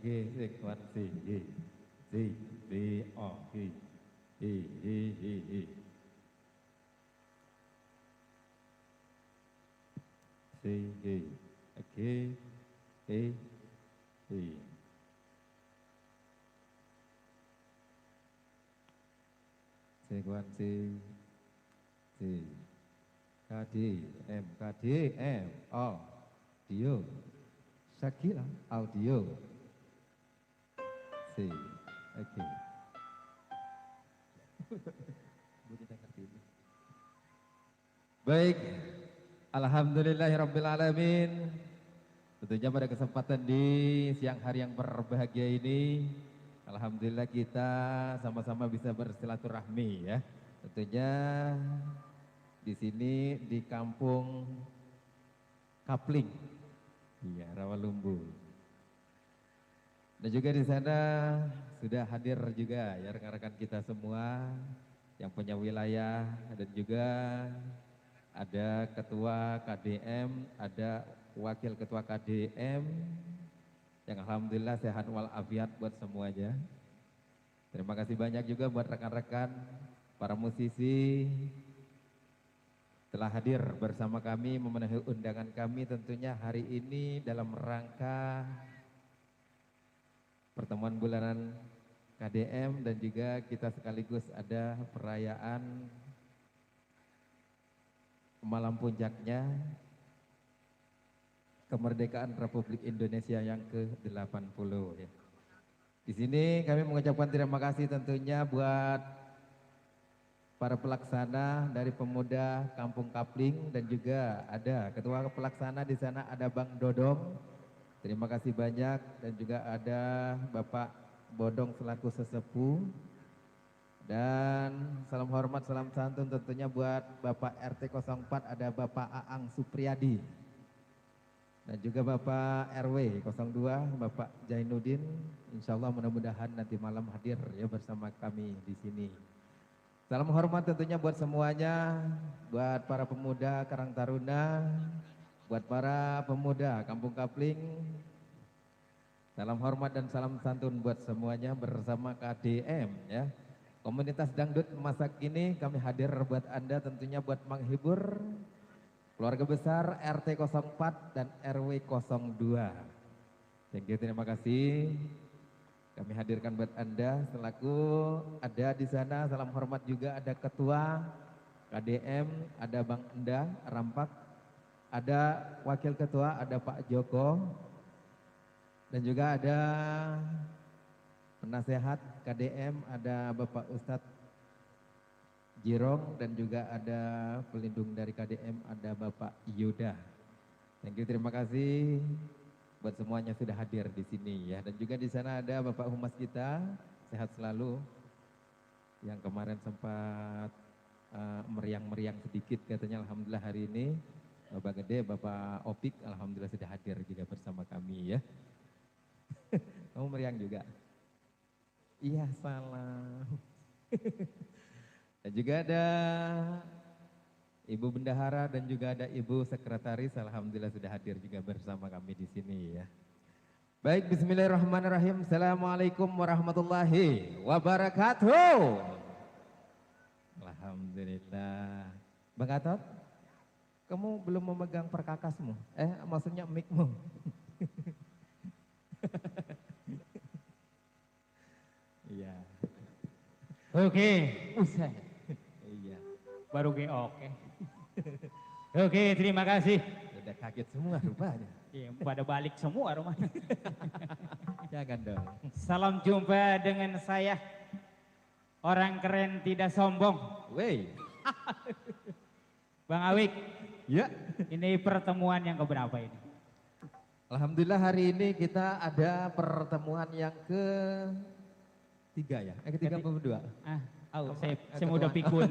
sekuat si oh hi si oke hi sekuat si KDM audio Sakila audio si oke. Baik, alhamdulillahirrabbilalamin. Tentunya pada kesempatan di siang hari yang berbahagia ini, alhamdulillah kita sama-sama bisa bersilaturahmi ya. Tentunya di sini di kampung Kapling, iya Rawalumbu. Dan juga di sana sudah hadir juga ya rekan-rekan kita semua yang punya wilayah dan juga ada ketua KDM, ada wakil ketua KDM yang alhamdulillah sehat walafiat buat semuanya. Terima kasih banyak juga buat rekan-rekan para musisi telah hadir bersama kami memenuhi undangan kami tentunya hari ini dalam rangka pertemuan bulanan KDM dan juga kita sekaligus ada perayaan malam puncaknya kemerdekaan Republik Indonesia yang ke-80 ya. Di sini kami mengucapkan terima kasih tentunya buat para pelaksana dari pemuda Kampung Kapling dan juga ada ketua pelaksana di sana ada Bang Dodong. Terima kasih banyak dan juga ada Bapak Bodong selaku sesepuh. Dan salam hormat, salam santun tentunya buat Bapak RT 04 ada Bapak Aang Supriyadi. Dan juga Bapak RW 02 Bapak Jainuddin. Insya Allah mudah-mudahan nanti malam hadir ya bersama kami di sini. Salam hormat tentunya buat semuanya, buat para pemuda Karang Taruna, buat para pemuda Kampung Kapling. Salam hormat dan salam santun buat semuanya bersama KDM ya. Komunitas dangdut masa kini kami hadir buat Anda tentunya buat menghibur keluarga besar RT 04 dan RW 02. Thank you, terima kasih. Kami hadirkan buat Anda selaku ada di sana salam hormat juga ada ketua KDM, ada Bang Enda Rampak, ada wakil ketua ada Pak Joko dan juga ada penasehat KDM ada Bapak Ustadz Jirong dan juga ada pelindung dari KDM ada Bapak Yuda. Thank you, terima kasih buat semuanya sudah hadir di sini ya. Dan juga di sana ada Bapak Humas kita, sehat selalu. Yang kemarin sempat meriang-meriang sedikit katanya, alhamdulillah hari ini Bapak Gede, Bapak Opik, alhamdulillah sudah hadir juga bersama kami ya. Kamu meriang juga? Iya, salam. Dan juga ada Ibu Bendahara dan juga ada Ibu Sekretaris, alhamdulillah sudah hadir juga bersama kami di sini ya. Baik, bismillahirrahmanirrahim. Assalamualaikum warahmatullahi wabarakatuh. Alhamdulillah. Bang Gatot, kamu belum memegang perkakasmu? Maksudnya mic-mu. Iya. Oke, usai. Iya. Baru oke. Oke, terima kasih. Udah kaget semua rupanya. Iya, pada balik semua rumah. Jangan dong. Salam jumpa dengan saya. Orang keren tidak sombong. Wey. Bang Awik. Ya. Ini pertemuan yang keberapa ini? Alhamdulillah hari ini kita ada pertemuan yang ketiga ya? Ketiga atau kedua? Saya mau udah pikun.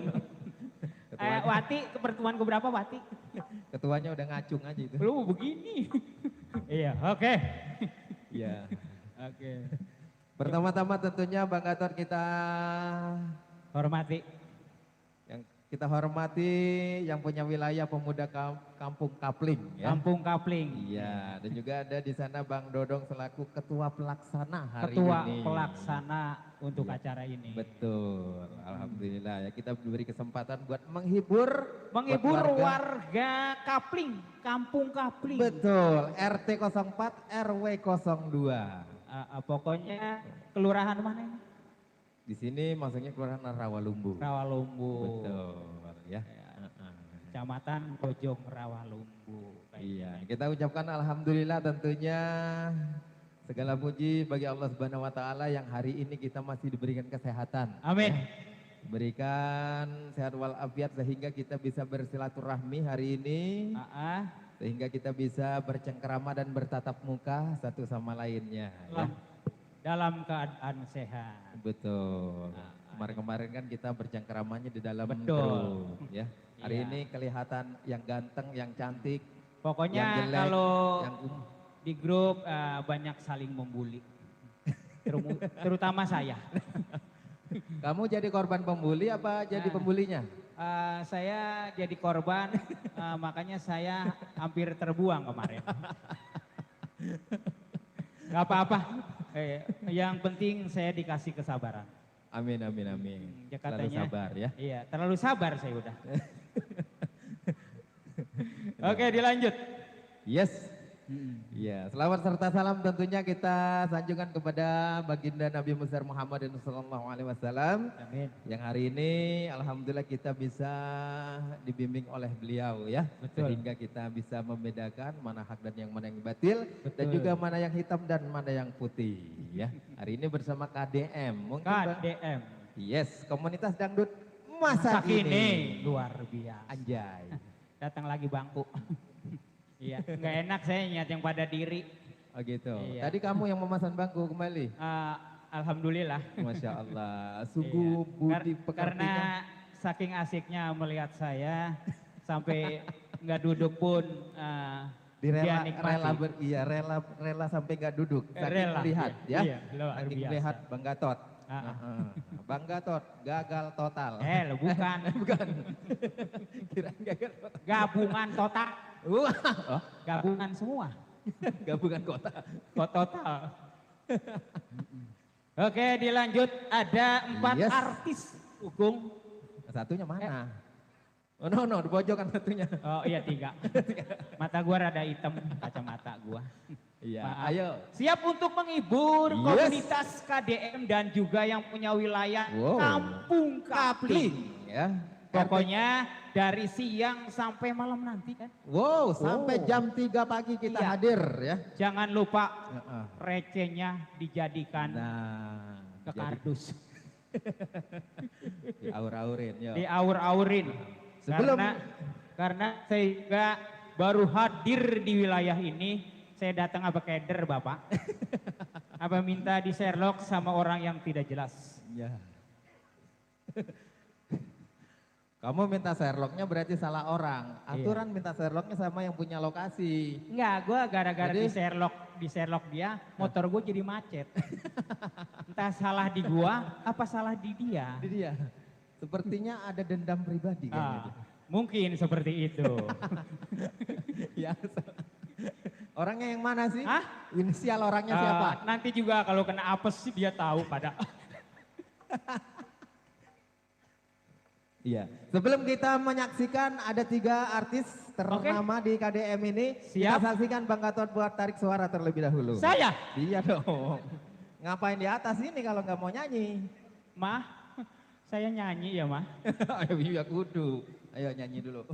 Wati, pertemuan keberapa Wati? Ketuanya udah ngacung aja itu. Lu begini. Iya, oke. Iya. Oke. Pertama-tama tentunya Bang Gatot kita hormati. Yang kita hormati yang punya wilayah pemuda Kampung Kapling ya. Kampung Kapling. Iya, dan juga ada di sana Bang Dodong selaku ketua pelaksana hari Ketua ini. pelaksana untuk Iya, acara ini. Betul, alhamdulillah ya kita diberi kesempatan buat menghibur Menghibur buat warga Kapling, Kampung Kapling. Betul, RT 04 RW 02. Pokoknya kelurahan mana ini? Di sini maksudnya Kelurahan Rawalumbu. Rawalumbu. Betul ya. Kecamatan Bojong Rawalumbu. Iya, kita ucapkan alhamdulillah tentunya segala puji bagi Allah Subhanahu wa taala yang hari ini kita masih diberikan kesehatan. Amin. Berikan sehat walafiat sehingga kita bisa bersilaturahmi hari ini. Sehingga kita bisa bercengkerama dan bertatap muka satu sama lainnya. Ya. Dalam keadaan sehat. Betul. Kemarin-kemarin kan kita bercengkeramanya di dalam Betul. grup ya. Hari Iya. ini kelihatan yang ganteng, yang cantik, Pokoknya yang jelek, kalau yang di grup banyak saling membuli. Terutama saya. Kamu jadi korban pembuli apa jadi pembulinya? Saya jadi korban, makanya saya hampir terbuang kemarin. Gak apa-apa, yang penting saya dikasih kesabaran. Amin, amin, amin. Ya Selalu katanya, sabar ya. Iya, terlalu sabar saya udah. Oke, dilanjut. Yes. Iya, selawat serta salam tentunya kita sanjungan kepada baginda Nabi besar Muhammad sallallahu alaihi wasallam. Amin. Yang hari ini alhamdulillah kita bisa dibimbing oleh beliau ya. Betul. Sehingga kita bisa membedakan mana hak dan yang mana yang batil. Betul. Dan juga mana yang hitam dan mana yang putih ya. Hari ini bersama KDM. Mungkin KDM. Yes, komunitas dangdut masa Kini kini. luar biasa. Anjay. Datang lagi bangku. Iya, nggak enak saya ingat yang pada diri. Oh gitu. Iya. Tadi kamu yang memesan bangku kembali. Alhamdulillah. Masya Allah, sungguh Iya. budi Karena pekertinya. saking asiknya melihat saya sampai nggak duduk pun dia Rela, nikmati. rela sampai nggak duduk. Saking Rela, melihat iya, ya. iya, luar Saking biasa. melihat Bang Gatot. Ah. Bang Gatot gagal total. Lo bukan. Bukan. Kirain gagal. Gabungan total. Oh, Gabungan semua. gabungan kota. Kok total. Oke, dilanjut. Ada 4 Yes. artis Ugong. Satunya mana? Oh no, di pojokan satunya. Oh iya 3. Mata gua rada hitam kacamata gua. Iya, Maaf. ayo. Siap untuk menghibur Yes. komunitas KDM dan juga yang punya wilayah Wow. Kampung Kapling. Ya. Pokoknya dari siang sampai malam nanti kan. Wow, sampai jam 3 pagi kita Iya. hadir ya. Jangan lupa Heeh. recehnya dijadikan Nah, ke jadi kardus. diaur-aurin. Yo. Diaur-aurin. Sebelum- Karena saya baru hadir di wilayah ini, saya datang apa keder Bapak. Apa minta di Sherlock sama orang yang tidak jelas. Ya. Kamu minta Sherlocknya berarti salah orang. Aturan minta Sherlocknya sama yang punya lokasi. Enggak, gue gara-gara Jadi- di Sherlock dia, motor gue jadi macet. Entah salah di gua, apa salah di dia. Jadi dia, sepertinya ada dendam pribadi kan. Mungkin seperti itu. Ya. Orangnya yang mana sih? Hah? Inisial orangnya siapa? Nanti juga kalau kena apes sih dia tahu pada. Iya. Sebelum kita menyaksikan ada 3 artis ternama di KDM ini, kita Siap. saksikan Bang Gatot buat tarik suara terlebih dahulu. Saya, Iya dong. Ngapain di atas ini kalau nggak mau nyanyi? Mah, saya nyanyi ya Mah. Ayo ya kudu. Ayo nyanyi dulu.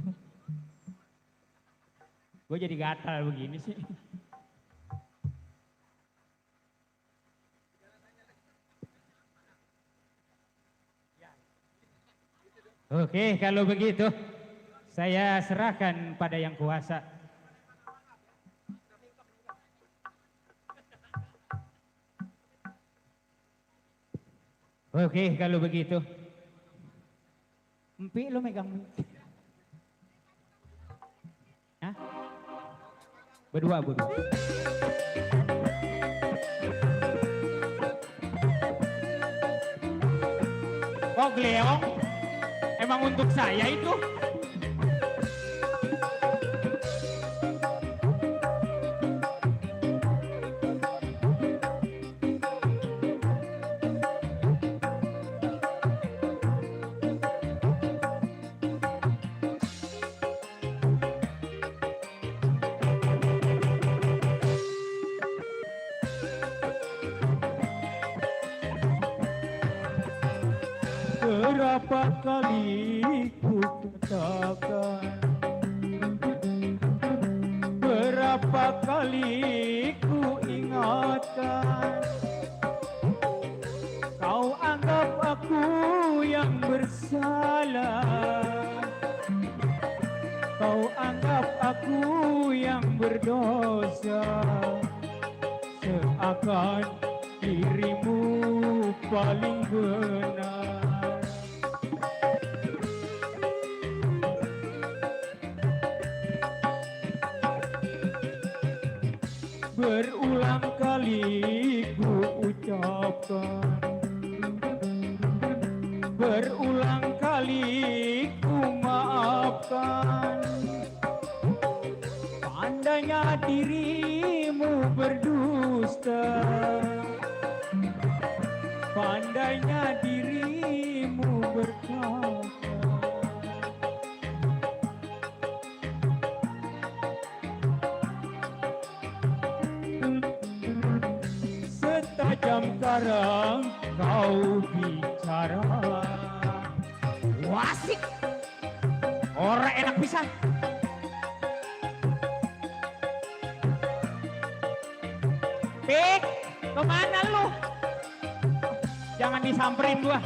Gue jadi gatal begini sih. Oke, kalau begitu saya serahkan pada yang kuasa. Oke, kalau begitu. Empi lo megang. Hah? Berdua. Oh, Gleong. Memang untuk saya itu. Berapa kali ku katakan, berapa kali ku ingatkan, kau anggap aku yang bersalah, kau anggap aku yang berdosa, seakan dirimu paling benar. Berulang kali ku ucapkan, berulang kali ku maafkan, pandainya dirimu berdusta, pandainya dirimu berkata, setajam karang kau bicara. Wasik, orang enak bisa. Pik, kemana lu? Jangan disamperin gua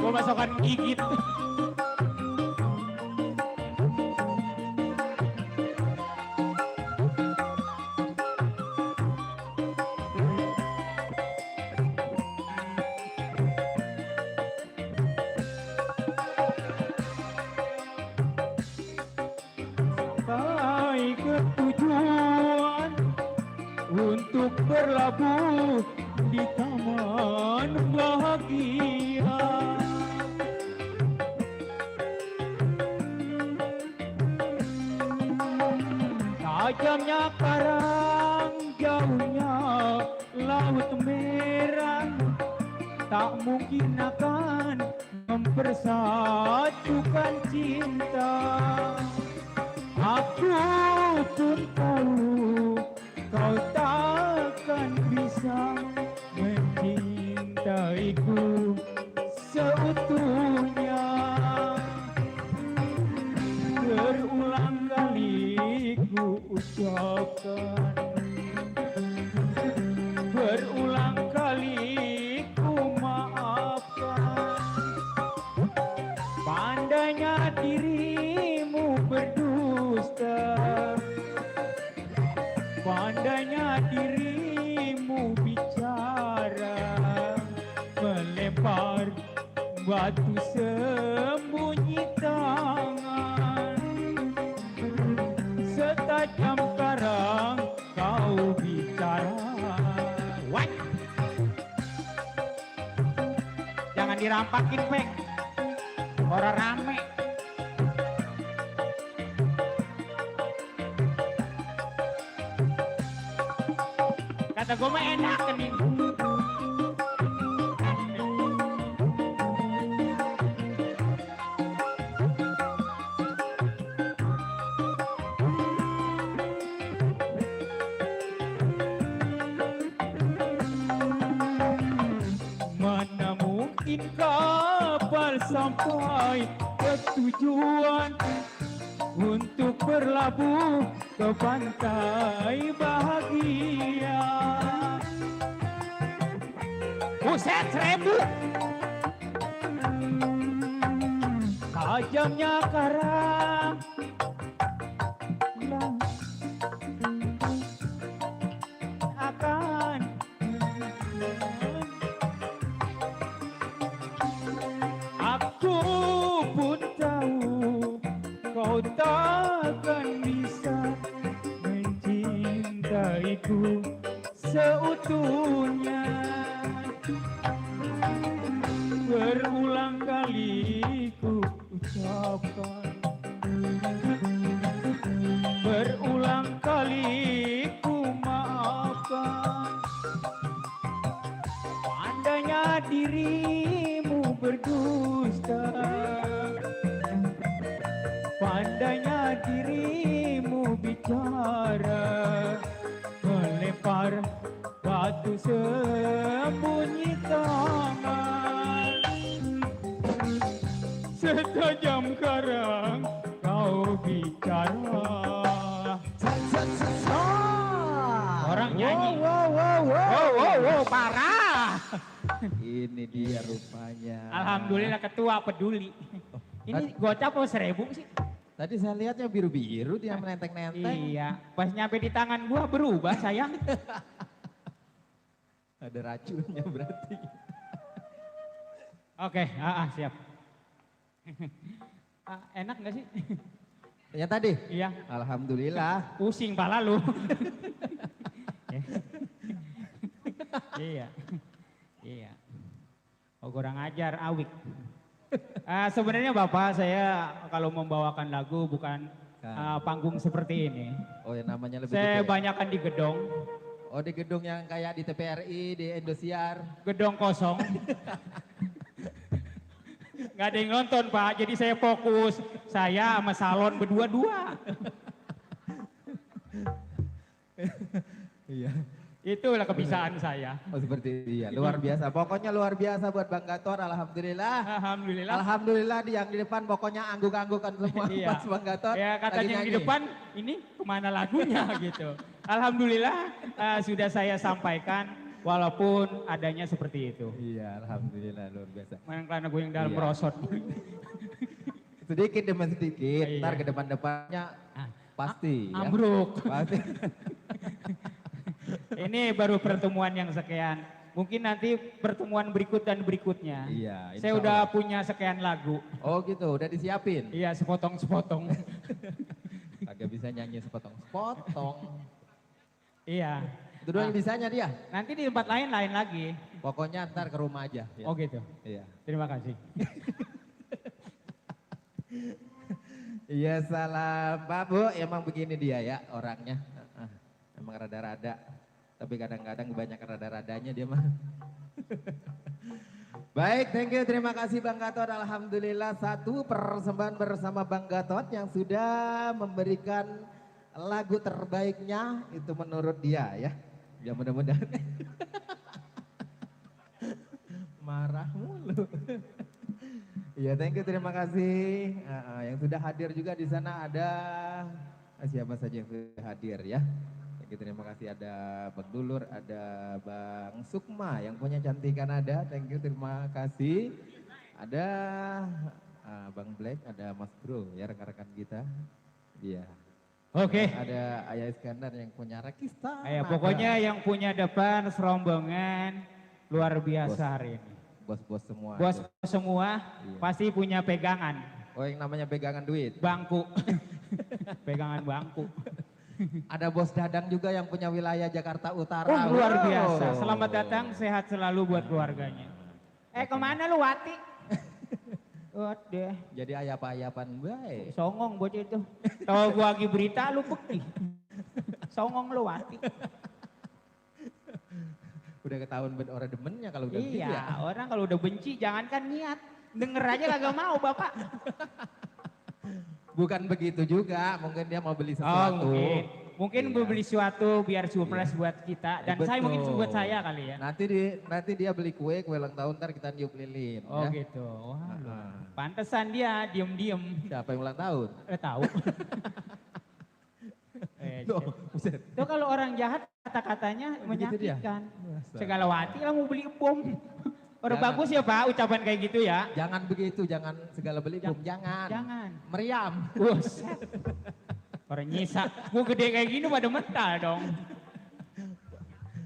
masukkan gigit. Sampai ke tujuan untuk berlabuh di taman bahagia. Tajamnya karang, jauhnya laut merah, tak mungkin akan mempersatukan cinta. Aku pun tahu kau takkan bisa mencintaiku seutuhnya. Berulang kali ku ucapkan, berulang kali ku maafkan, pandainya dirimu berdusta, pandainya dirimu bicara, melempar batu sembunyi tangan. Setajam karang kau bicara. What? Jangan dirampakin, Peng. Orang rame. Kata gue mah enak nih. Mana mungkin kapal sampai ke tujuan untuk berlabuh ke pantai bahagia. Buset, 1000. Tajamnya karang, akan aku pun tahu kau takkan bisa mencintaiku seutuhnya. Berulang kali ku dirimu berdusta, pandainya dirimu bicara, melempar batu sembunyi tangan. Setajam karang kau bicara. Orang nyanyi. Wow, parah. Ini dia rupanya. Alhamdulillah ketua peduli. Ini gocap apa 1000 sih? Tadi saya lihatnya biru-biru dia menenteng-nenteng. Iya, pas nyampe di tangan gua berubah sayang. Ada racunnya berarti. Oke, siap. Enak gak sih? Yang tadi? Iya. Alhamdulillah. Pusing pala lu. Iya. Iya. Oh kurang ajar awik. Sebenarnya Bapak saya kalau membawakan lagu bukan panggung seperti ini. Oh ya namanya lebih Saya gede. banyakan di gedung. Oh di gedung yang kayak di TPRI, di Indosiar. Gedung kosong. Gak ada yang nonton Pak, jadi saya fokus. Saya sama salon berdua-dua. Iya. Itulah kebiasaan saya. Oh seperti iya, luar biasa. Pokoknya luar biasa buat Bang Gatot, alhamdulillah. Alhamdulillah. Alhamdulillah yang di depan pokoknya angguk-anggukan semua Iya. Mas Bang Gatot. Ya katanya yang di nyanyi. depan, ini kemana lagunya gitu. Alhamdulillah sudah saya sampaikan walaupun adanya seperti itu. Iya, alhamdulillah luar biasa. Mana karena gue yang dalam Iya. merosot. Sedikit demi sedikit, Iya. ntar ke depan-depannya pasti ya. Ambruk. Pasti. Ini baru pertemuan yang sekian. Mungkin nanti pertemuan berikut dan berikutnya. Iya, insya Saya udah Allah. punya sekian lagu. Oh gitu, udah disiapin. Iya, sepotong-sepotong. Agak bisa nyanyi sepotong-sepotong. Iya. Itu doang yang bisanya dia. Nanti di tempat lain lagi. Pokoknya ntar ke rumah aja. Ya. Oh gitu. Iya. Terima kasih. Iya salam Pak Bu, emang begini dia ya orangnya. Emang rada-rada. Tapi kadang-kadang kebanyakan rada-radanya dia mah. Baik, thank you. Terima kasih Bang Gatot. Alhamdulillah satu persembahan bersama Bang Gatot yang sudah memberikan lagu terbaiknya itu menurut dia ya. Ya mudah-mudahan. Marah mulu. Iya, thank you. Terima kasih. Yang sudah hadir juga di sana ada siapa saja yang sudah hadir ya. Terima kasih ada Bang Dulur, ada Bang Sukma yang punya cantikan ada, thank you, terima kasih. Ada Bang Black, ada Mas Bro ya rekan-rekan kita. Iya. Oke. Ada Ayah Iskandar yang punya Rakista. Pokoknya yang punya depan serombongan luar biasa hari ini. Bos-bos semua. Bos ada. semua Iya. pasti punya pegangan. Oh yang namanya pegangan duit. Bangku. Pegangan bangku. Ada Bos Dadang juga yang punya wilayah Jakarta Utara. Oh luar Wow. biasa. Selamat datang, sehat selalu buat keluarganya. Kemana lu Wati? Waduh, Jadi ayapan baik. songong bocah itu. Kalau gua lagi berita lu pergi. Songong lu Wati. Udah ketahuan orang demennya kalau udah begitu Iya, ya. orang kalau udah benci jangankan niat. Denger aja kagak mau Bapak. Bukan begitu juga, mungkin dia mau beli sesuatu. Mungkin Iya. beli sesuatu biar surprise buat kita dan saya mungkin Betul. buat saya kali ya. Nanti dia beli kue ulang tahun ntar kita niup lilin. Oh ya. gitu. Wah, Ah. pantesan dia diem-diem. Siapa yang ulang tahun? Tahu. Tuh, buset. Tuh kalau orang jahat kata-katanya Begitu dia? menyakitkan. Masa. Segala wati lah mau beli bom. Orang Jangan. bagus ya Pak ucapan kayak gitu ya. Jangan begitu, jangan segala beli bom, jangan. Jangan. Meriam. Buset. Orang nyisa. Gue gede kayak gini pada mental dong.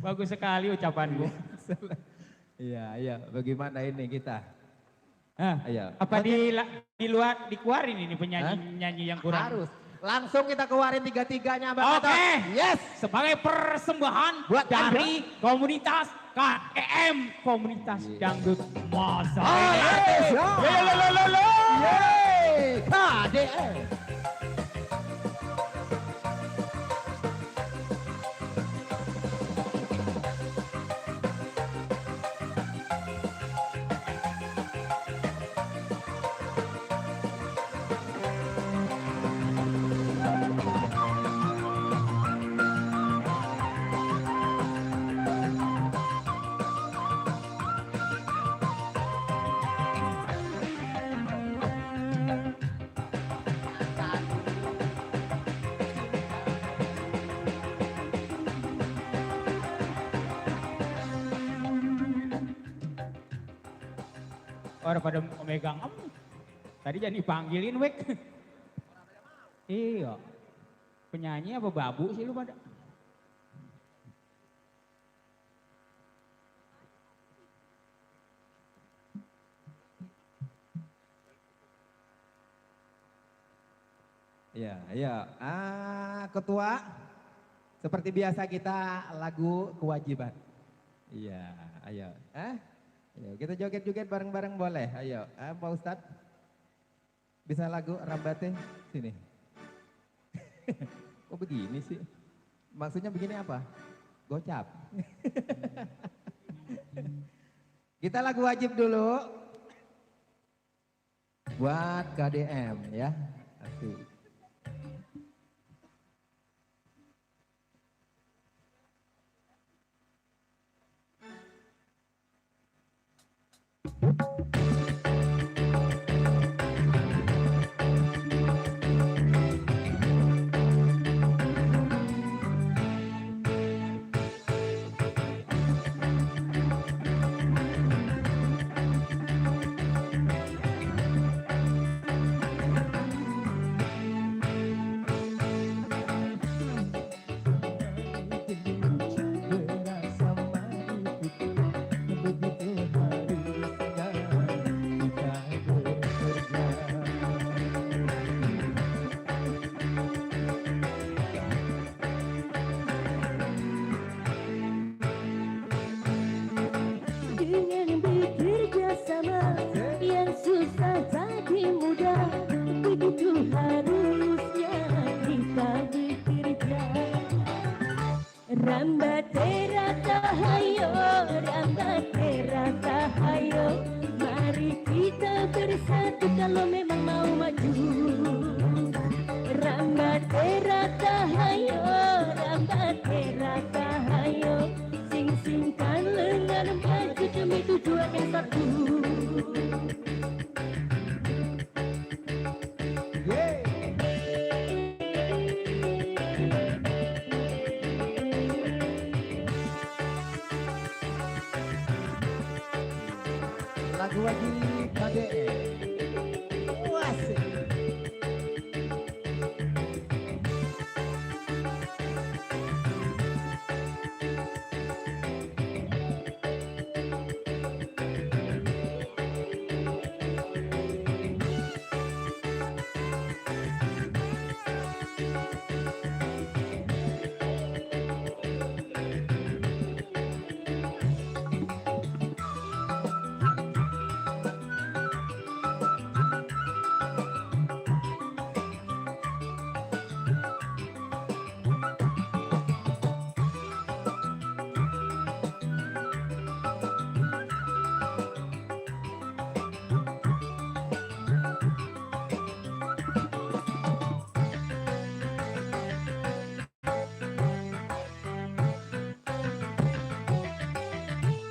Bagus sekali ucapanmu. Iya, iya. Bagaimana ini kita? Hah? Ayo. Apa di luar dikeluarin ini penyanyi-nyanyi yang kurang? Harus. Langsung kita keluarin tiga-tiganya Bang Oke. Gatot. Yes. Sebagai persembahan Buat dari komunitas KEM, komunitas dangdut masa. Oh, yes. Yeay. KDM. Orang pada megang em. Tadi jangan dipanggilin wek. Iya. Penyanyi apa babu sih lu pada? Ya, ayo. Ketua, seperti biasa kita lagu kewajiban. Iya, ayo. Ayo, kita joget-joget bareng-bareng boleh. Ayo, Pak Ustadz. Bisa lagu Rambate? Sini. Kok begini sih? Maksudnya begini apa? Gocap. Kita lagu wajib dulu. Buat KDM ya. Asik. Dengan bekerja sama yang susah jadi mudah, begitu harusnya kita bekerja. Rambatera tahayo, rambatera tahayo, mari kita bersatu kalau memang mau maju. Rambatera tahayo, rambatera tahayo, sing-singkan lengan maju demi tujuan yang satu. Lagu wajib KDM. Asik.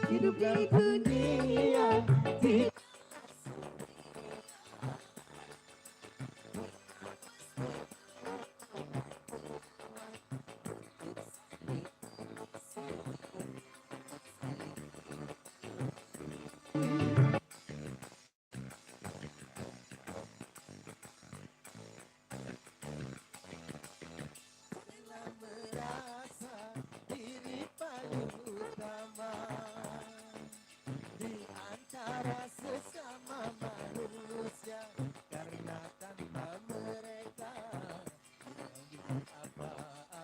Hidup di dunia tidak merasa diri paling utama di antara sesama manusia, karena tanpa mereka tidak apa-apa.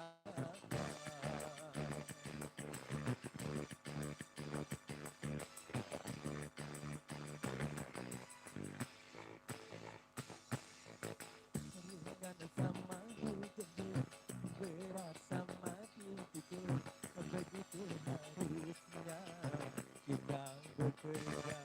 Ringan sama hidupku, berat sama hidupku, begitu harusnya kita bekerja.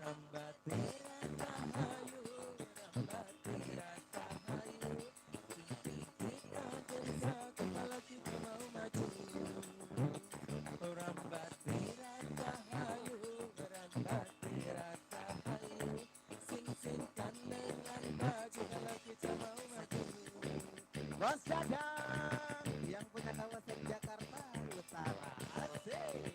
Rambatera tahayu, rambatera tahayu, kita bersatu kalau kita mau maju. Bos Dadang yang punya kawasan Jakarta Utara. Asik.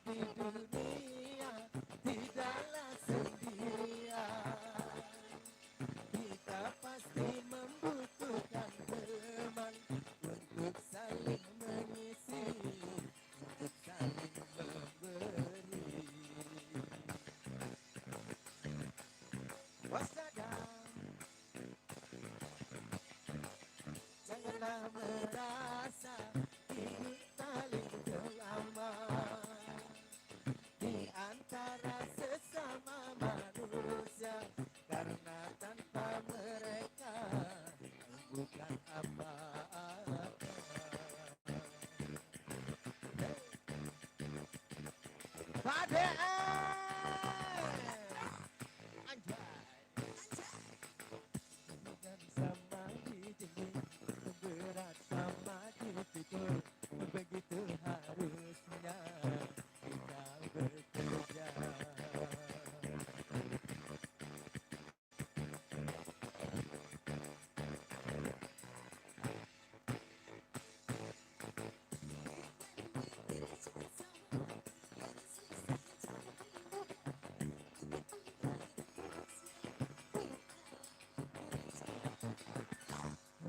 Di dunia tidaklah sendirian, kita pasti membutuhkan teman untuk saling mengisi, untuk saling memberi. Wassadam, janganlah merasa ini paling lama di antara sesama manusia, karena tanpa mereka bukan apa-apa. Pade anjay, bukan sama dijemur, berat sama dipikul, begitu harusnya kita bekerja.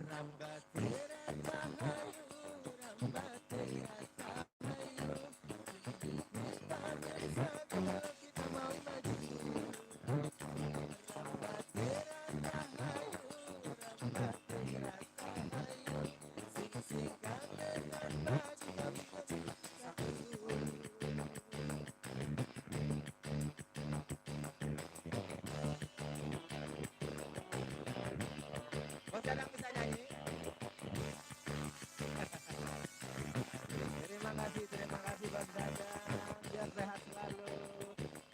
Rambat tirata hayu, rambat tirata hayu, kita bersama kita mau maju. Rambat tirata hayu, rambat tirata hayu, sing-singkan dengan maju satu. Bos Dadang bisa nyanyi? Terima kasih Bos Dadang. Biar sehat selalu,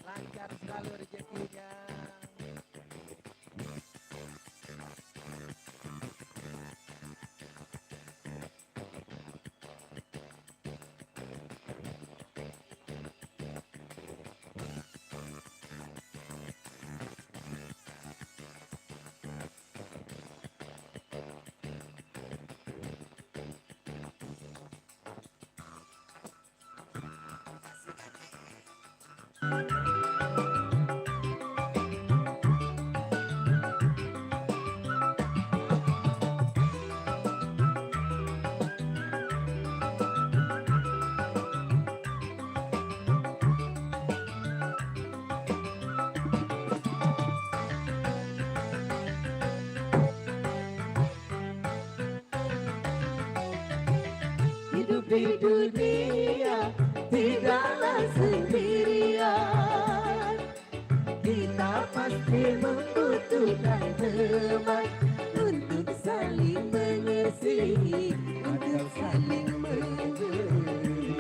lancar selalu rezekinya. Hidup di dunia tidaklah sendirian, kita pasti membutuhkan teman untuk saling mengisi, untuk saling memberi.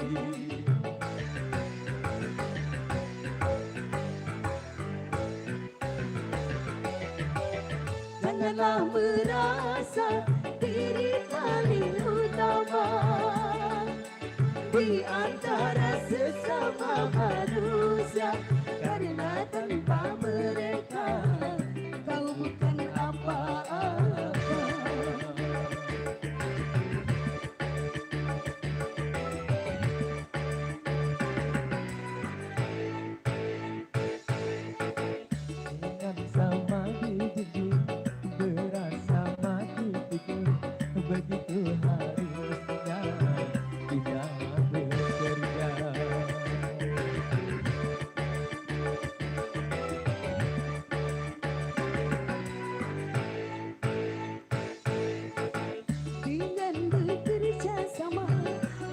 Janganlah merasa diri paling utama di antara sesama manusia, karena tanpa mereka kau bukan apa-apa. begitu harusnya kita bekerja. Dengan bekerja sama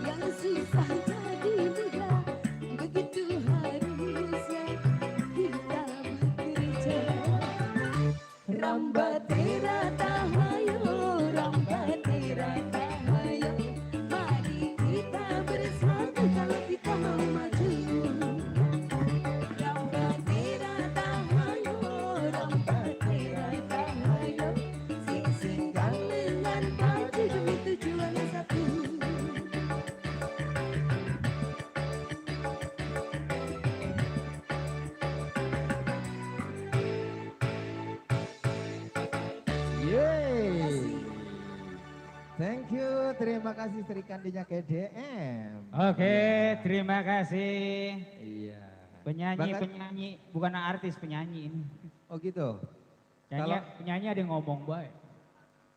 yang susah jadi mudah, begitu harusnya kita bekerja. Rambatera tahayo, rambatera tahayo, mari kita bersatu kalau kita mau maju. Rambatera tahayo, rambatera tahayo, sing-singkan dengan baju demi tujuan satu. Yeay. Thank you, terima kasih Sri Kandinya KDM. Oke, terima kasih. Iya. Penyanyi, bukan artis, penyanyi ini. Oh gitu. Penyanyi ada yang ngomong baik.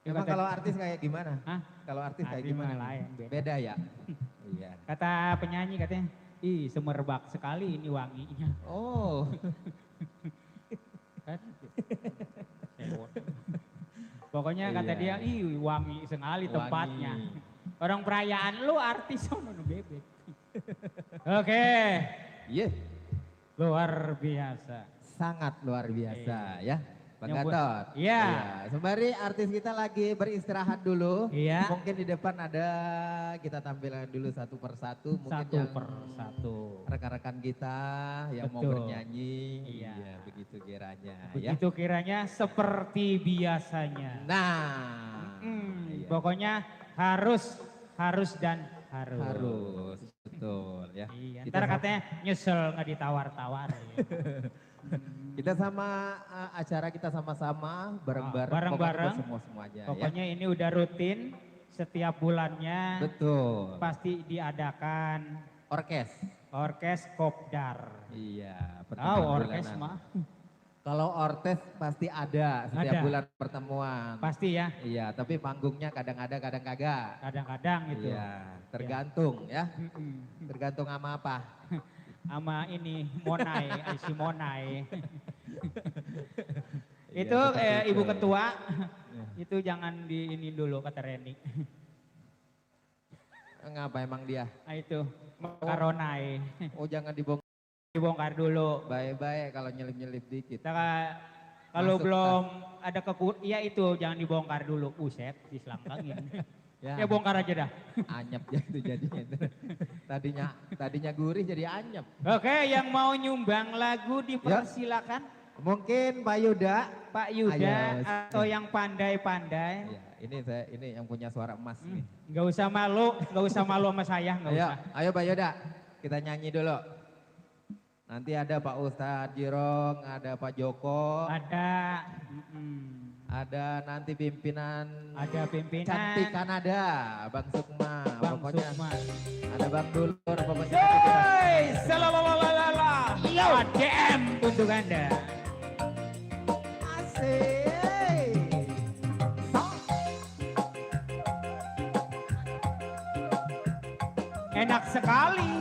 Dia Emang kata- kalau artis kayak gimana? Hah? Kalau artis kayak Artis gimana? mah lain, beda. Beda ya? Iya. Kata penyanyi katanya, ih semerbak sekali ini wanginya. Oh. Kan? Pokoknya kata Iya. dia, ih wangi sekali Wangi. tempatnya. Orang perayaan lu artis sama bebek. Oke, Iya. luar biasa. Sangat luar biasa ya. Bang Yang buat- Gatot. Iya. Sembari artis kita lagi beristirahat dulu. Iya. Mungkin di depan ada kita tampilkan dulu satu persatu. Mungkin Satu yang per satu. rekan-rekan kita yang mau Betul. bernyanyi. Iya. Begitu kiranya ya. Begitu kiranya seperti biasanya. Nah. iya. Pokoknya harus dan harus. Harus. Betul ya. Iya, Kita ntar sama- katanya nyesel nggak ditawar-tawar. Kita sama acara kita sama-sama bareng-bareng. bareng-bareng. Pokoknya buat semua-semuanya ya. Pokoknya ini udah rutin setiap bulannya Betul. pasti diadakan Orkes. orkes kopdar. Iya. Tahu pertemuan orkes bulanan. mah Kalau orkes pasti ada setiap Ada. bulan pertemuan. pasti ya. Iya, tapi panggungnya kadang ada, kadang kagak. Kadang-kadang gitu. Iya, tergantung ya. Mm-mm. Tergantung sama apa. Sama ini Monai, si Monai. Iya, Itu seperti Ibu itu. Ketua, itu jangan di ini dulu kata Reni. Ngapa emang dia? Nah itu makaronai, Oh jangan dibongkar dibongkar dulu. baik-baik kalau nyelip-nyelip dikit. Kita kalau Masuk, belum ada iya itu jangan dibongkar dulu. Buset, diselangkangin. Ya, Ya bongkar aja dah. anyep ya itu jadinya. Tadinya gurih jadi anyep. Oke, yang mau nyumbang lagu dipersilakan. Mungkin Pak Yuda. Pak Yuda Ayo. atau yang pandai-pandai. Iya, ini yang punya suara emas nih. Nggak usah malu sama saya, nggak Ayo, usah. ayo Pak Yuda, kita nyanyi dulu. Nanti ada Pak Ustadz Jirong, ada Pak Joko, Ada, ada nanti pimpinan ada pimpinan. Cantikan ada, Bang Sukma, Bang pokoknya Sukma. ada Bang Dulur, pokoknya nanti kita Yeay, salalalala. ADM untuk Anda. asik. Enak sekali.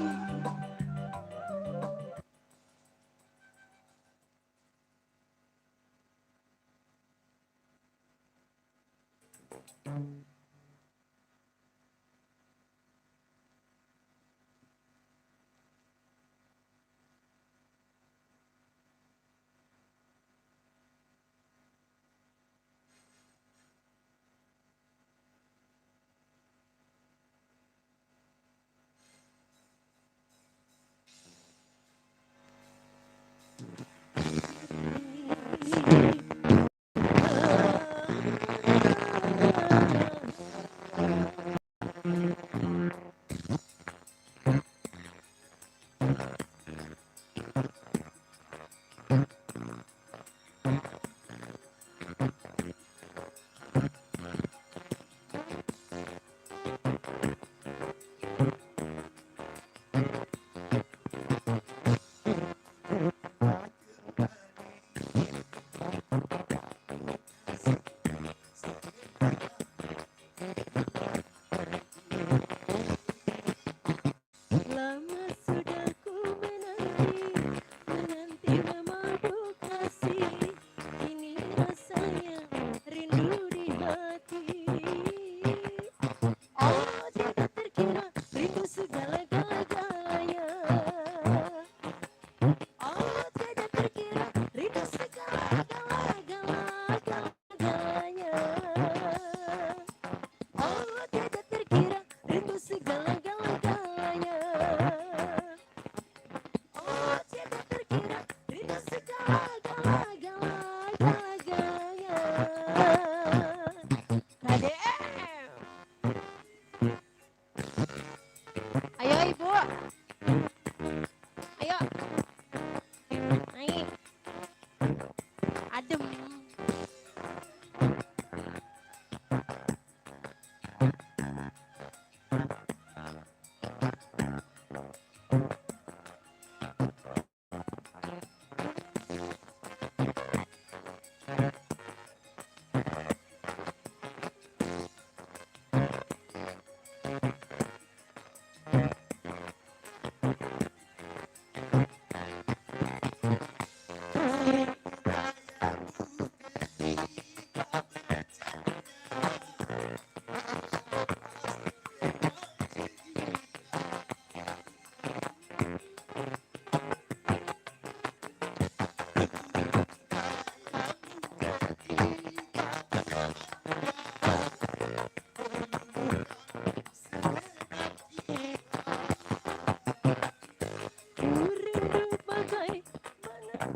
Ku rindu bagaimana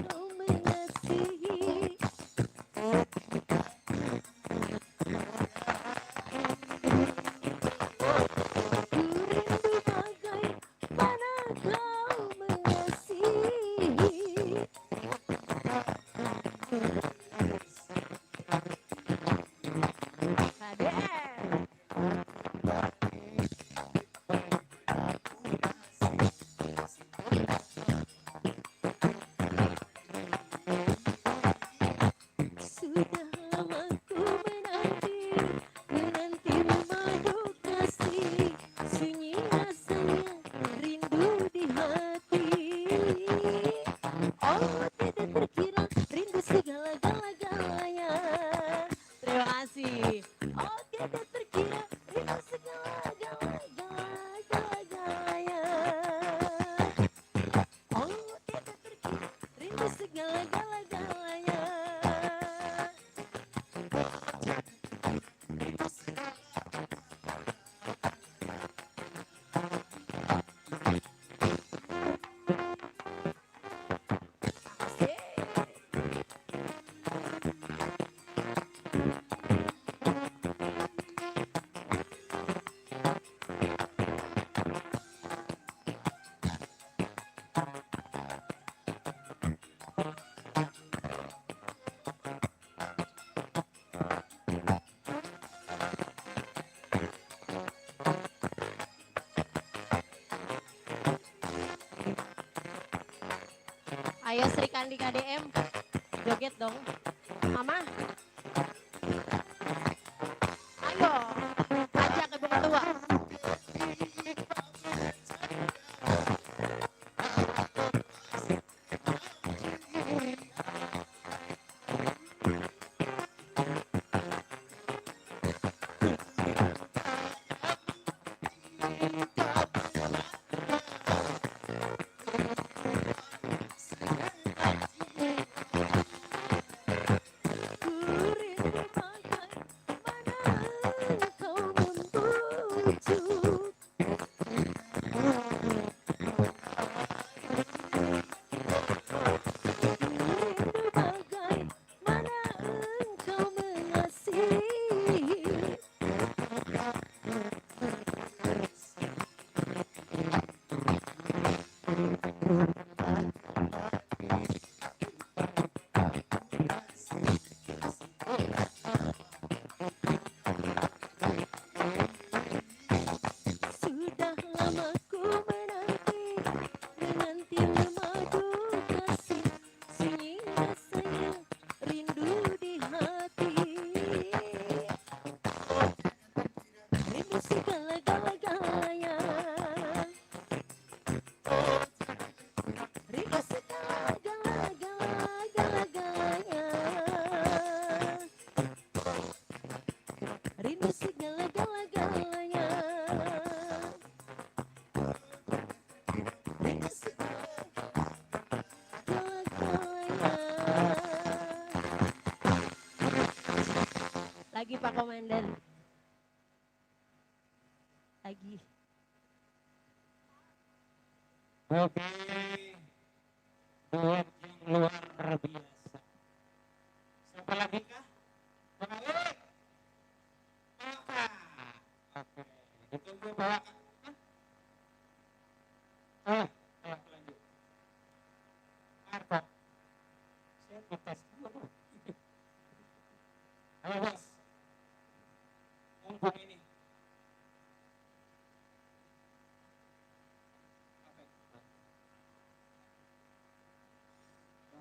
kau mengasihi. Ku rindu bagaimana kau mengasihi. KDM. Sudah lama ku menanti, menanti memadu kasih, sunyi rasanya rindu di hati. Oh tidak terkira rindu segala-galanya. Terima kasih. Oh tidak terkira rindu segala-galanya. Oh tidak terkira rindu segala-galanya. Ayo Sri Kandi KDM, joget dong. Mama, ayo, ajak ibu ketua. Ku rindu bagaimana kau membujuk. Rindu bagaimana engkau mengasihi. Sudah lama ku menanti, menanti memadu kasih, sunyi rasanya rindu di hati. Rindu segala-galanya. Rindu segala-galanya. Rindu segala-galanya. Rindu segala-galanya. Lagi Pak Komandan. Lagi. Oke, duet yang luar biasa. Siapa lagi kah? Bang Ali? Oke, ditunggu bawa. Ayo lanjut. Arto, saya ngetes dulu. Ayo bos. Yang kampung ini.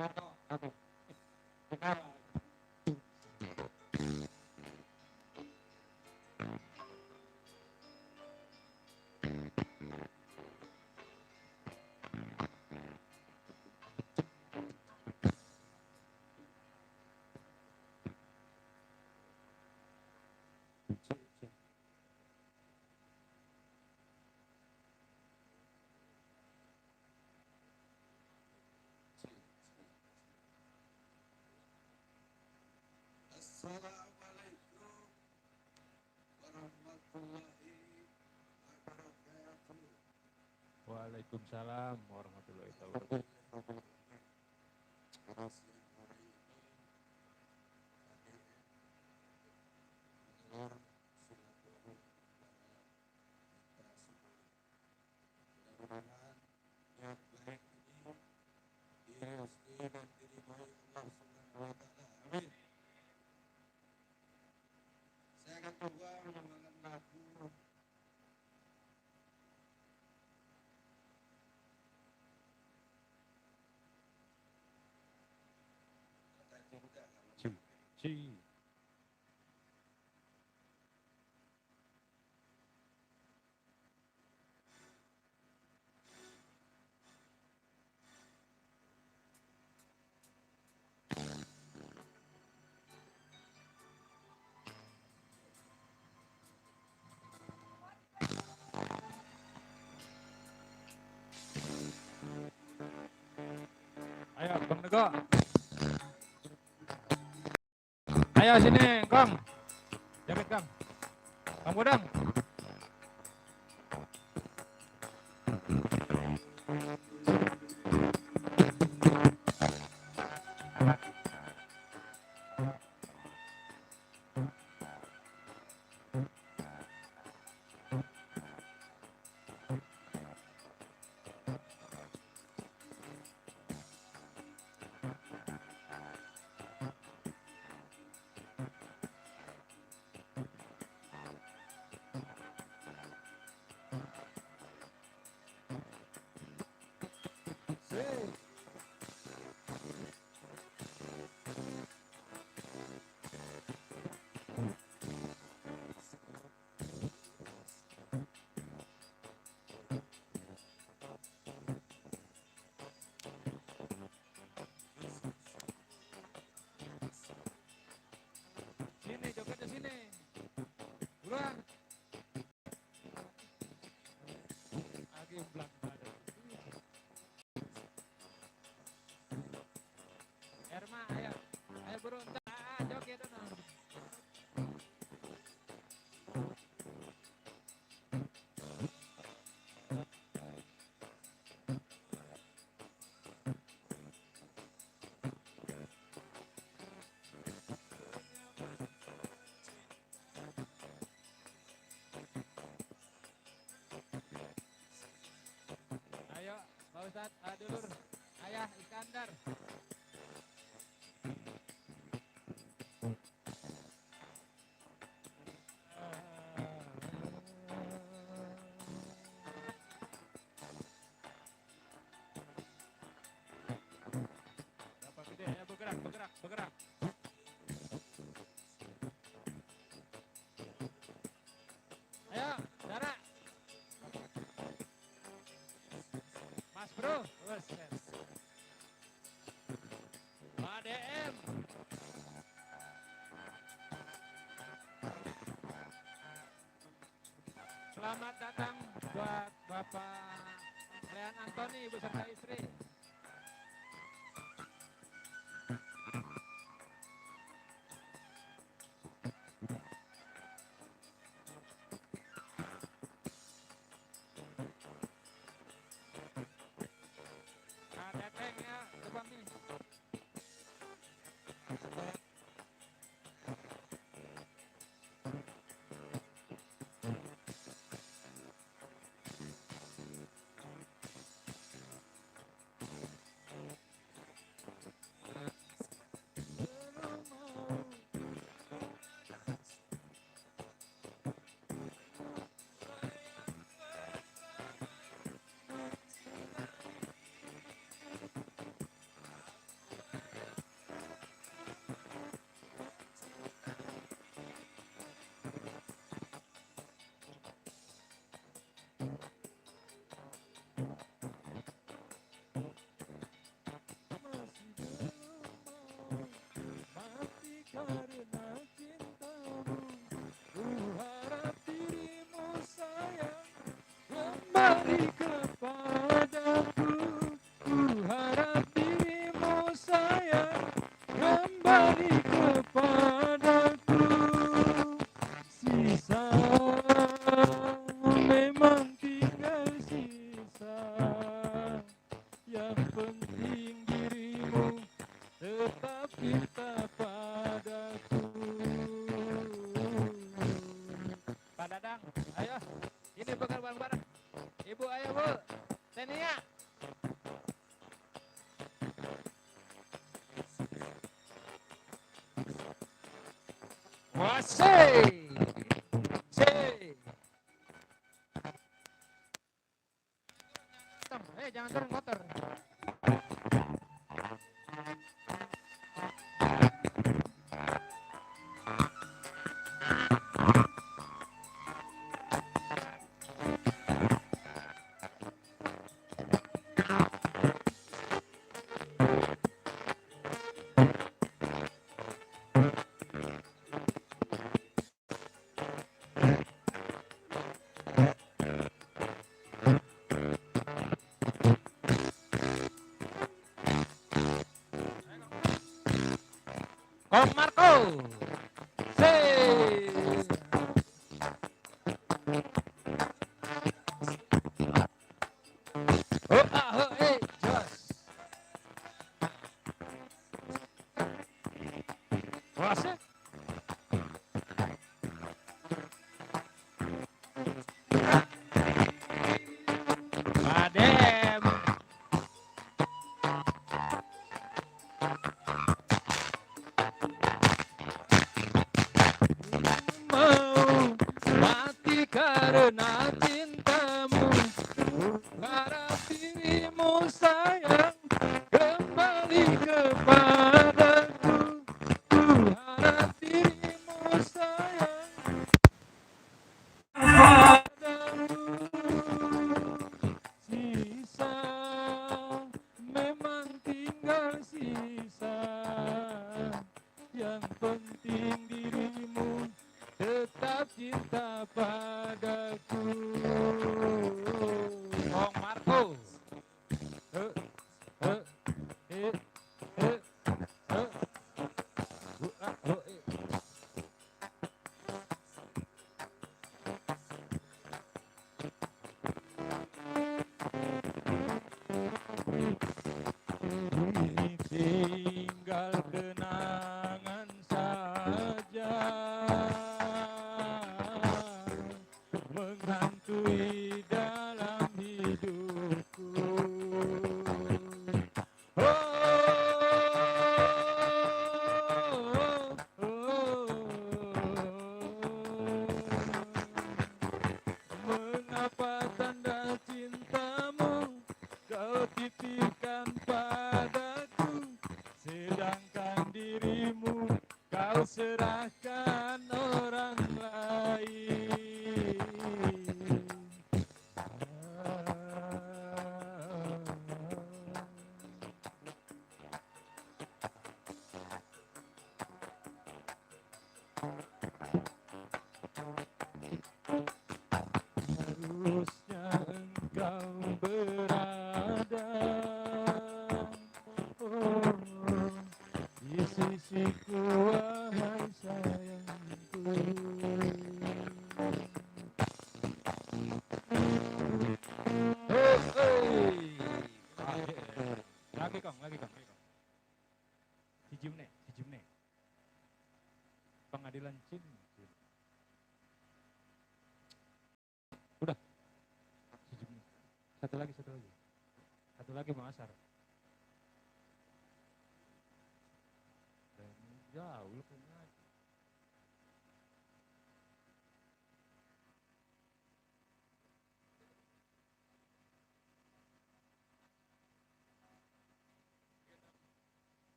Assalamualaikum warahmatullahi wabarakatuh. Waalaikumsalam warahmatullahi wabarakatuh. Siang hari ini menggelar silaturahmi para mitra semua. Mudah-mudahan niat baik ini direstu dan diridhoi Allah Subhanahu wa taala. Amin. Saya akan coba membawakan lagu kata cinta kalau Ci. Ayo, Bang Nego. Ayo sini, Kang. Jaket, Kang. Kang Bodang. Sini, jogetnya sini. Buruan. Lagi belakang. Erma, ayo. Ayo burung. Joget dong. Ayo, Pak Ustadz, dulur. Ayah Iskandar. Bapak gede, ayo bergerak, bergerak, bergerak. Ayo, Dara. Mas Bro, buset. Pak DM. Selamat datang buat Bapak Leon Antoni beserta istri. Nah, Teteng ya, depan nih. karena cintamu, ku harap dirimu sayang kembali kepadaku. Ku harap dirimu sayang kembali kepadaku. Sisa memang tinggal sisa, yang penting dirimu tetap cinta padaku. Pak Dadang, ayo, ini bekal bareng-bareng. Ibu, ayo Bu, Tenia. Wasih, sih. Jangan turun motor. Kong Marco. Sih. Oh, jos. Wasih. Adem. Mau mati karena cintamu, harap dirimu sayang kembali kepadaku. Ku harap dirimu sayang padamu. Sisa memang tinggal sisa, yang penting dirimu tetap cinta padaku. Kong Marco. Eh, eh, eh, eh, eh. Ini tinggal kenangan saja, menghantui dalam hidupku. Oh, oh, mengapa tanda cintamu kau titipkan padaku, sedangkan dirimu kau serahkan orang lain. Harusnya engkau berada, oh, di sisiku wahai sayangku. Lagi kong. Hijimne. Pengadilan Cin. Udah. Hijimne. Satu lagi. Satu lagi Bang Asar. Jauh lu punya.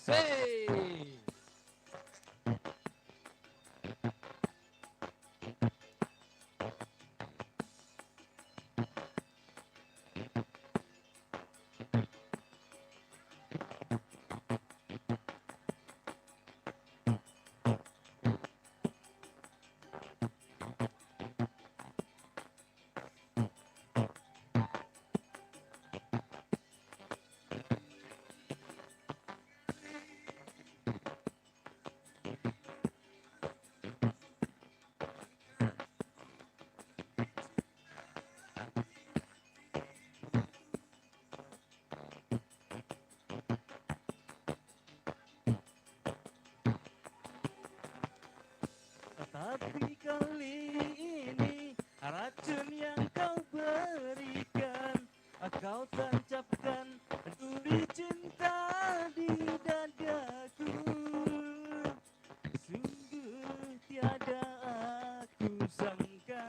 Asik. Tapi kali ini racun yang kau berikan, kau tancapkan duri cinta di dadaku. Sungguh tiada aku sangka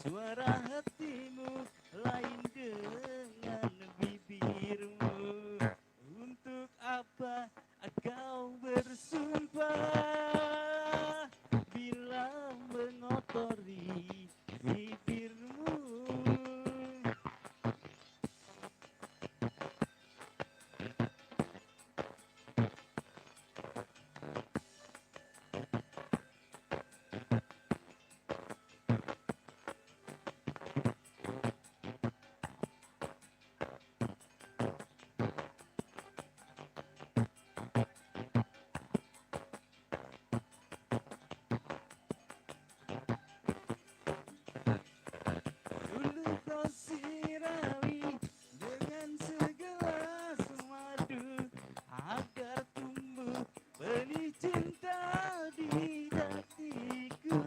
suara hatimu lain dengan bibirmu. Untuk apa kau bersumpah bila mengotori bibirmu? Dulu kau sirawi dengan segelas madu agar tumbuh benih cinta di hatiku.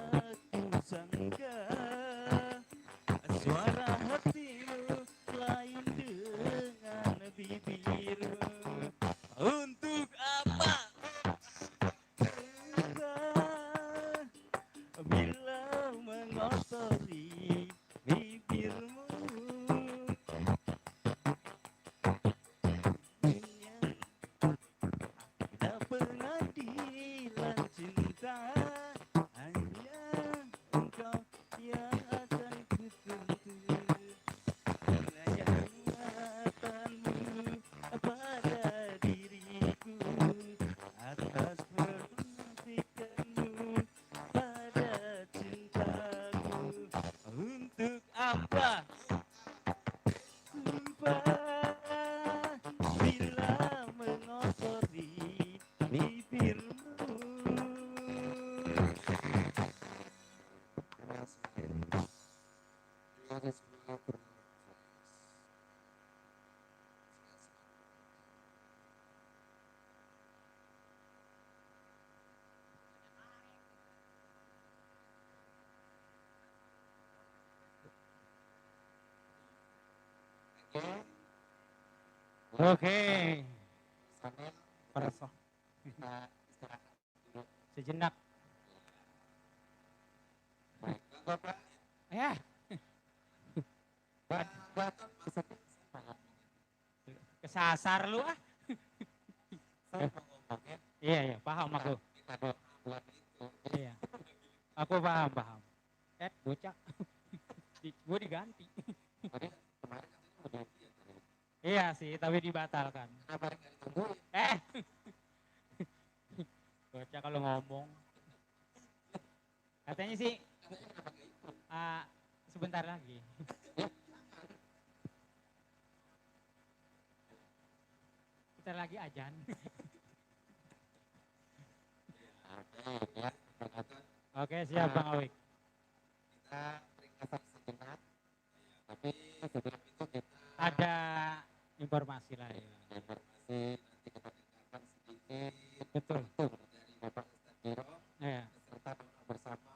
Aku sangka suara hatimu lain dengan bibirmu. Untuk apa bila mengotori bibirmu? Dunia tak pengadilan cinta, hanya engkau yang akan kutuntut. Kenayatanmu pada diriku atas perhatikanmu pada cintaku. Untuk apa sumpah bila mengotori bibirmu? Terima kasih semua bermanfaat. Oke. Sambil Perso. kita istirahat dulu. Sejenak. Baik, Bapak, Ya. Bapak maksudnya siapa? Kesasar lu ah. Saya mau ngomongin Iya, iya, paham aku. kita doa buat itu. Iya. Aku paham. Bocah. Gue diganti. Tadi kemarin katanya udah dia. Iya sih, tapi dibatalkan. Kenapa nggak ditungguin? Bocah kalau ngomong. Katanya sih Katanya kenapa nggak ikut? sebentar lagi. Sebentar lagi ajan. Oke, ya. Oke, siap Bang Awik. Kita ringkasan sejenak. Tapi sebelum itu kita Ada informasi lain. informasi nanti kita dengarkan sedikit Betul. tutur dari Bapak Ustadz Jero Ya. beserta doa bersama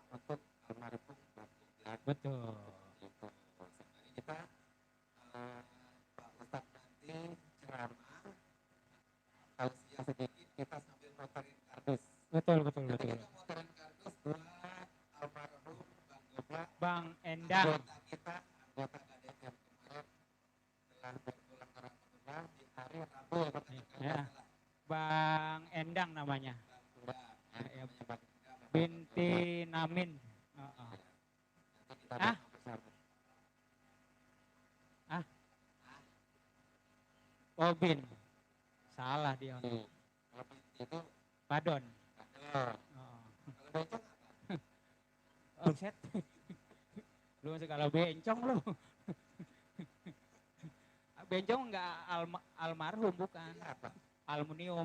Betul, betul, betul. Ketika pemutaran kardus buat almarhum Bang Gobak, Bang Endang. anggota kita, anggota KDM kemarin telah berpulang ke rahmatullah di hari Rabu ya Pak, kalau Ya, nggak salah. Bang Endang namanya. Bang Endang, ya, Ya, namanya Bang Endang, Bang binti Gobak. Namin. Heeh. Nanti kita Ah, doa bersama. ah, oh Bin. Salah dia. Tuh, kalau binti itu Badon. ada. Oh, Kalau bencong Omset. Lu masih kalau bencong lu. Bencong enggak almarhum bukan. apa? Aluminium.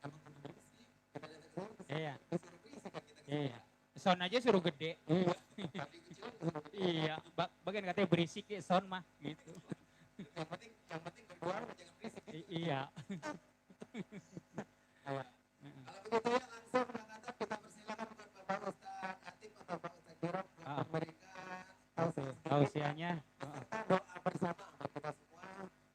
Teman-teman bersih, kita datang ke sana, Iya, disuruh berisik kan kita. iya. Son aja suruh gede. Iya, tadi kecil disuruh berisik. Iya, bagian katanya berisik ya son mah gitu. Yang penting berdua jangan berisik. Iya. Kalau begitu ya langsung Kang kita persilakan buat Bapak Ustaz Atip atau Bapak Ustaz Jirok untuk memberikan Tausiahnya. serta doa bersama untuk kita semua.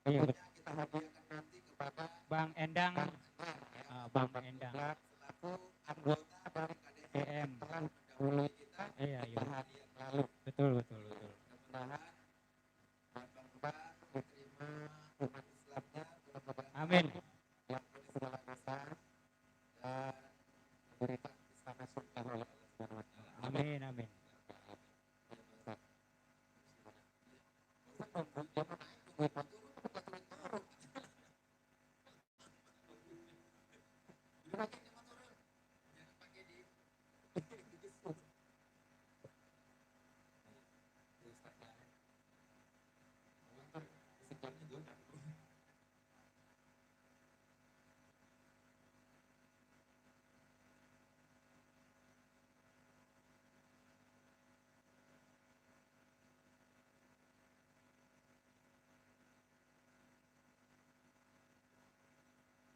Iya, Tentunya kita hadiahkan nanti kepada Bang Endang. Bang Endang, ya. Bang Endang. Selaku anggota dari KDM KDM. telah mendahului kita Iya, iya. hari yang lalu. Betul, betul, betul. Mudah-mudahan Bang diterima umat Islamnya, mudah-mudahan Amin. diampuni segala dosa dan diberikan istana surga oleh Allah Subhanahu wa taala. Amin, amin.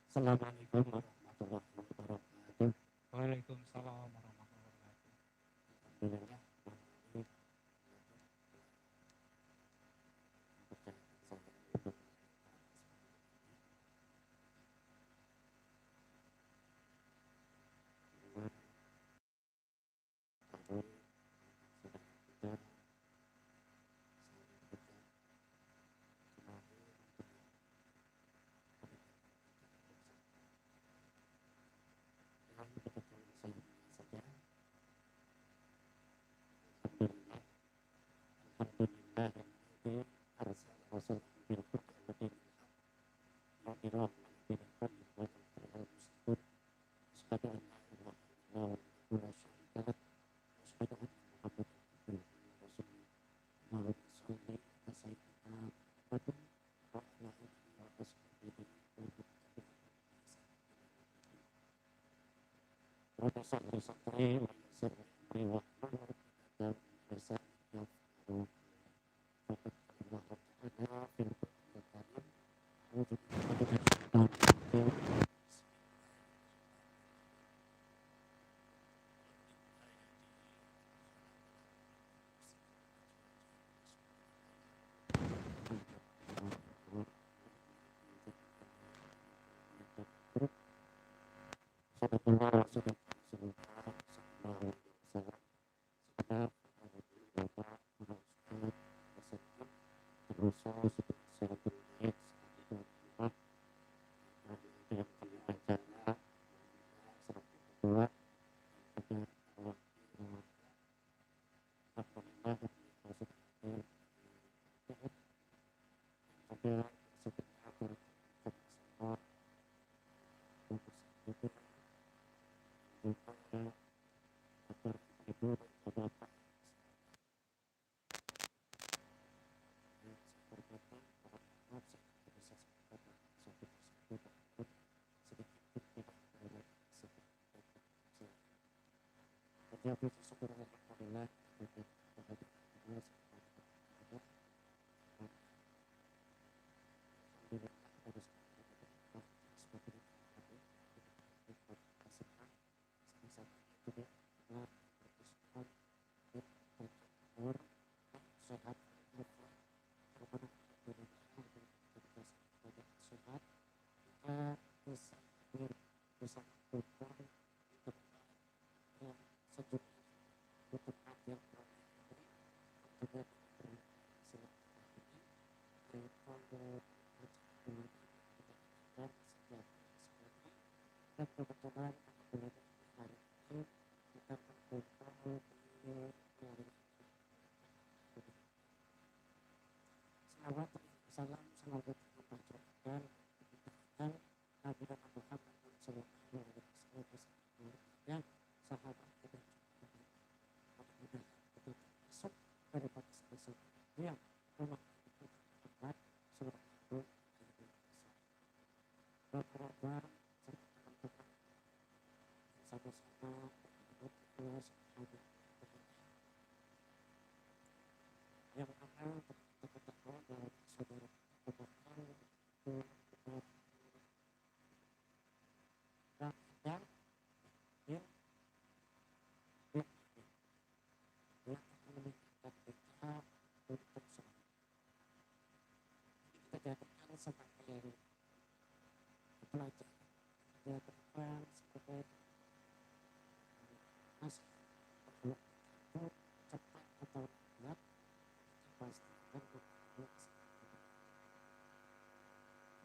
Assalamualaikum warahmatullahi wabarakatuh. Waalaikumsalam warahmatullahi wabarakatuh. Alhamdulillah. bisa bisa bukan yang sejuk di tempat yang tentunya silaturahmi yaitu dan setiap semuanya dan kebetulan apabila hari ini kita berkumpul di hari salawat salam selalu kita panjatkan dan Nabi Muhammad sallallahu alaihi wasallam dan sahabat kita mudah-mudahan kita masuk daripada sebesar yang rumah kita tempat selalu beberapa serta teman-teman sama-sama berdoa yang akan kita ketahui bahwa saudara kebetulan dan yang yang akan meningkatkan kita untuk semua. Kita jadikan sebagai pelajar, kita jadikan sebagai masih perlu itu cepat atau lambat pastikan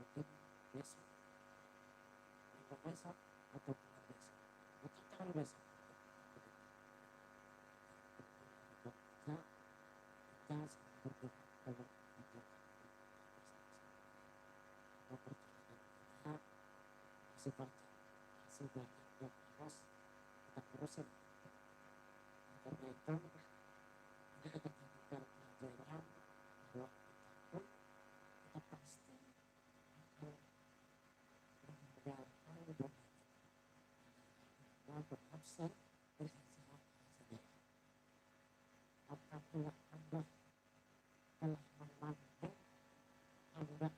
mungkin besok minggu besok atau bulan besok atau tahun besok kita berdoa dalam perjalanan kita masih banyak yang harus kita urusin karena itu kita jadikan pelajaran bahwa kita pun kita pasti akan meninggalkan dan berabsen bersama saja. Apabila Anda telah memandang Anda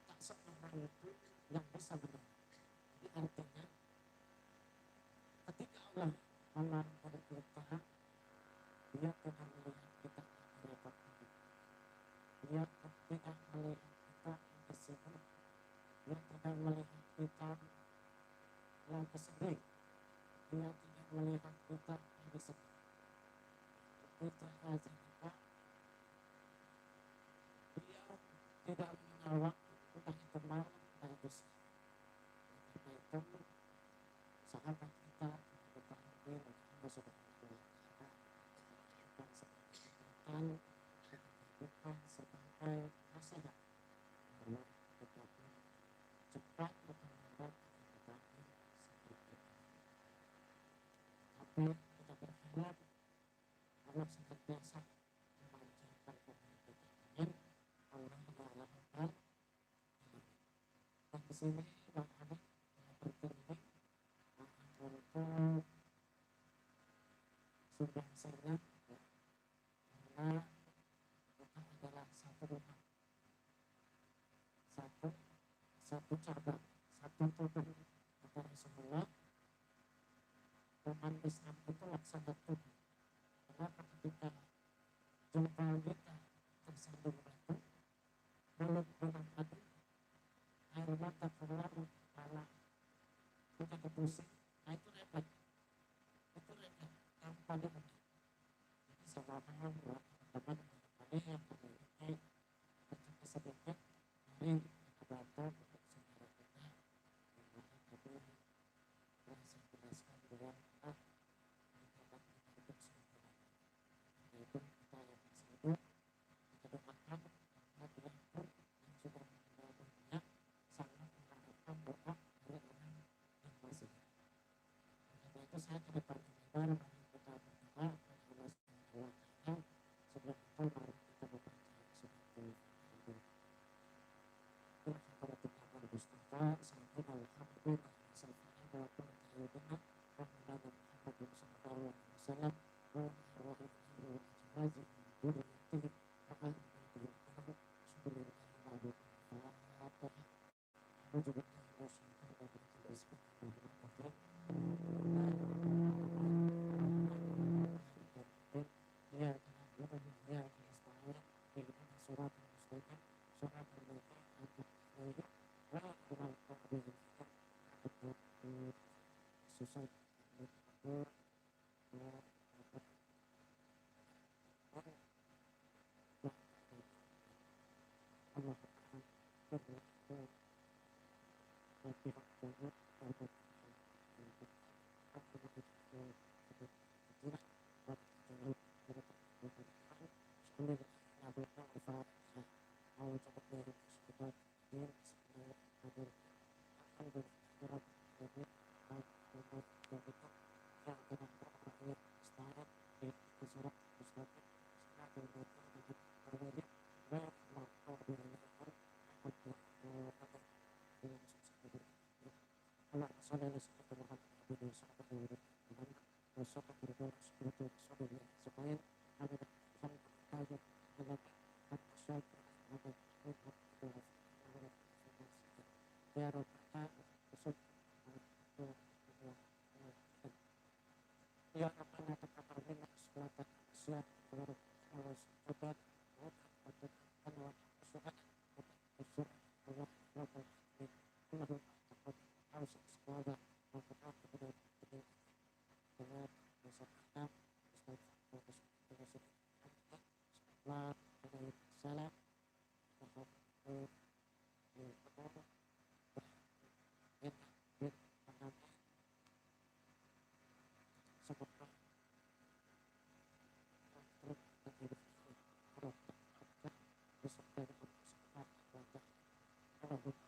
tak seorang itu yang bisa menang. Jadi artinya ketika Allah melarang dari kita, dia tidak melihat kita repot. Dia tidak melihat kita yang sibuk. Dia tidak melihat kita yang sedih. Dia tidak melihat kita yang sedih. Kita saja kita. Dia tidak mengenal waktu, entah itu malam, entah itu siang. Karena itu sahabat kita ketahui bahwa sudah melakukan bukan sebagai nasihat bahwa tetapi cepat atau lambat tetapi seperti itu. Tapi kita berharap Allah senantiasa memancarkan kemuliaan Allah mengharapkan dan di sini Bang Adik berkeliling untuk sudah senang ya. Karena kita adalah satu rumah, satu cabang, satu tubuh antara semua umat Islam itu laksana tubuh. Kenapa ketika jempol kita tersandung batu, mulut dengan aduh, air mata keluar kepala kita kepusing, nah itu repot tanpa diundang. Jadi semua hal buat teman-teman yang memiliki ketika sedikit mari kita bantu untuk saudara kita yang mana tadi yang saya jelaskan dengan kita meningkatkan kita untuk saudara yaitu kita yang masih hidup kita doakan karena dia pun yang sudah meninggal dunia sangat mengharapkan doa dari orang yang masih hidup. Karena itu saya tidak berpikir mari kita berdoa kepada Allah Subhanahu wa Ta'ala. Sebelum itu mari kita membaca surat Al-Fatihah. Alhamdulillah Mustafa sampai alhamdulillah sallallahu alaihi wasallam Muhammad sallallahu alaihi wasallam wa rahmatullahi wa barakatuh. Surat Thank you.